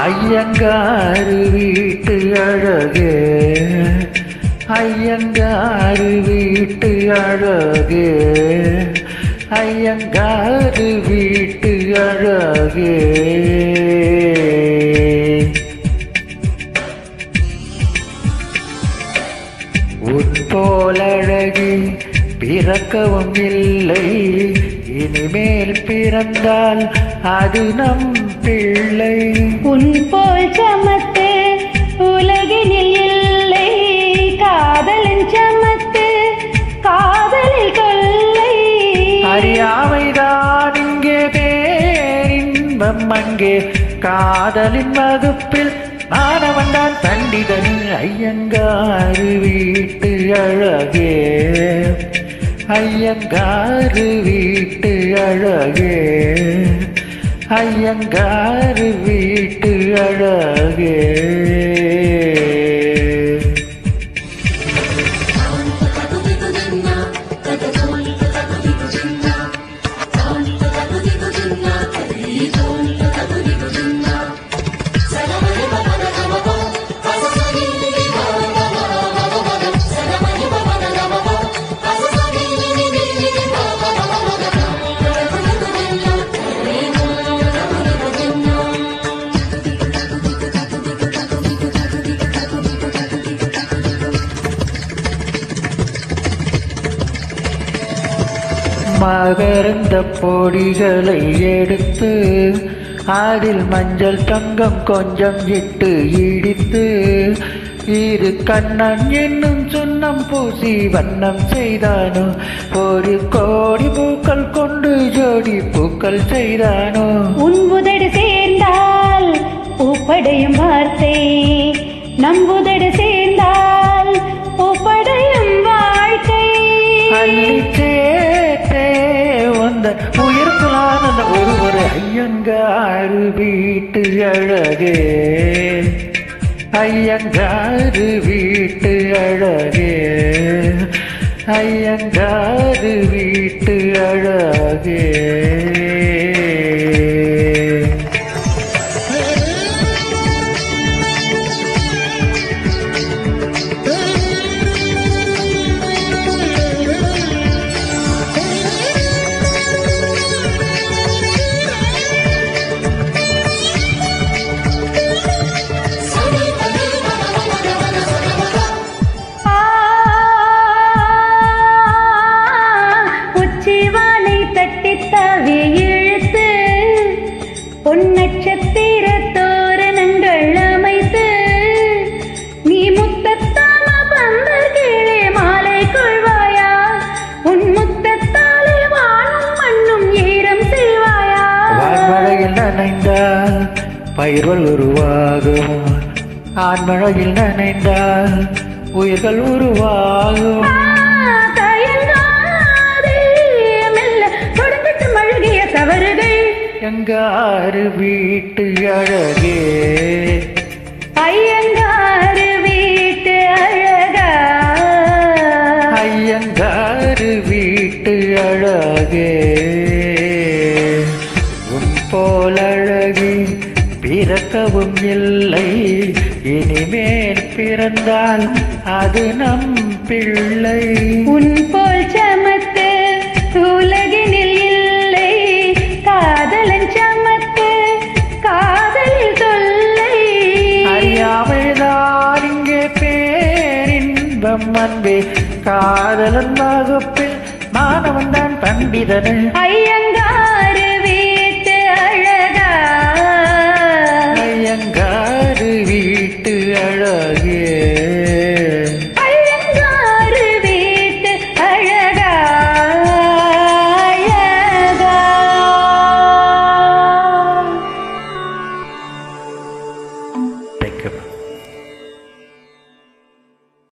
ஐயங்காறு வீட்டு அழகே, ஐயங்காறு வீட்டு அழகே, ஐயங்காறு வீட்டு அழகே. உன் போலழகி பிறக்கவும் இல்லை, இனிமேல் பிறந்தால் அது நம் பிள்ளை. உன் போல் சமத்து உலகினில் இல்லை, காதலின் சமத்து காதலில் கொள்ளை. அறியாமைதான் இங்கே பேரின்பம் அங்கே, காதலின் வகுப்பில் மாணவன் தான் பண்டிதன். ஐயங்காறு வீட்டு அழகே, ஐயங்காறு வீட்டு அழகே, ஐயங்காறு வீட்டு அழகே. மகரந்த பொடிகளை எடுத்து அதில் மஞ்சள் தங்கம் கொஞ்சம் இட்டு இடித்து, இரு கண்ணன் என்னும் சுண்ணம் பூசி வண்ணம் செய்தானோ, ஒரு கோடி பூக்கள் கொண்டு ஜோடி பூக்கள் செய்தானோ. உன் உதடு சேர்ந்தால் பூப்படையும் வார்த்தை, நம் உதடு சேர்ந்தால் பூப்படையும் வாழ்க்கை. உயிர்க்குலான ஒருவர் ஐயங்காறு வீட்டு அழகே, ஐயங்காறு வீட்டு அழகே, ஐயங்காறு வீட்டு அழகே. பொன்னட்சத்திர தோரணங்கள் அமைத்து, நீ முத்தத்தாம பந்தர் கீழே மாலை கொள்வாயா, உன் முத்தத்தாலே வானும் மண்ணும் ஈரம் செய்வாயா. வான்மழையில் நனைந்தால் பயிர்கள் உருவாகும், ஆண்மழையில் நனைந்தால் உயிர்கள் உருவாகும். ஐயங்காறு வீட்டு அழகே, ஐயங்காறு வீட்டு அழகா, ஐயங்காறு வீட்டு அழகே. உன் போலழகி பிறக்கவும் இல்லை, இனிமேல் பிறந்தால் அது நம் பிள்ளை. உன் போல் சமத்து உலகினில் இல்லை, காதலன் சமத்து காதலில் தொல்லை. அறியாமைதான் இங்கே பேரின்பம் அன்பே, காதலன் வகுப்பில் மாணவன் தான் பண்டிதன். ஐயங்க